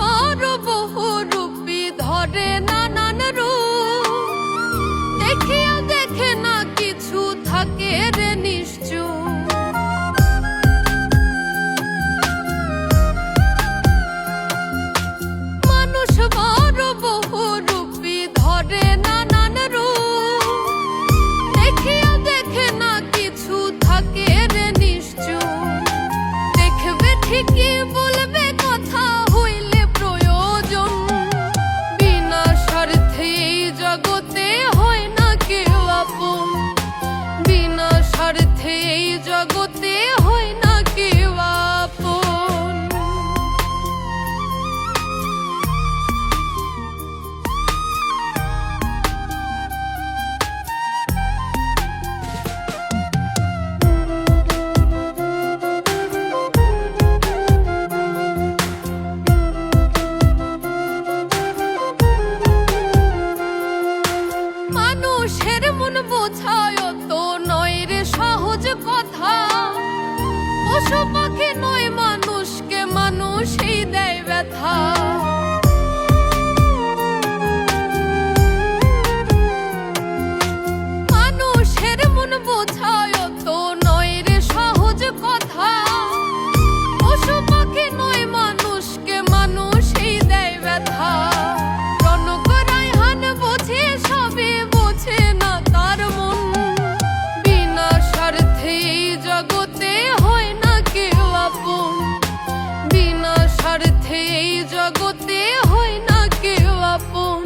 বড় বহুরূপী, ধরে নানান রূপ, দেখিয়া দেখে না কিছু, থাকে রে নিশ্চুপ। মানুষ বড় বহুরূপী, ধরে নানান রূপ, দেখিয়া দেখে না কিছু, থাকে রে নিশ্চুপ। দেখবে ঠিকই বলবে কথা হইলে প্রয়োজন, বিনা স্বার্থে এই জগতে হয় না কেউ আপন, বিনা স্বার্থে এই জগতে হয় না কেউ আপন। মানুষের মন বোঝায় তো নয় রে সহজ কথা, পশু পাখি নয় মানুষকে মানুষই দেয় ব্যথা। মানুষের মন বোঝায় তো নয় রে সহজ কথা, পশু পাখি নয় মানুষকে মানুষই দেয় ব্যথা। রনক রায়হান বোঝে সবে, বোঝে না তার মন, বিনা স্বার্থে এই জগতে হয় না কেউ আপন, বিনা স্বার্থে এই জগতে হয় না কেউ আপন।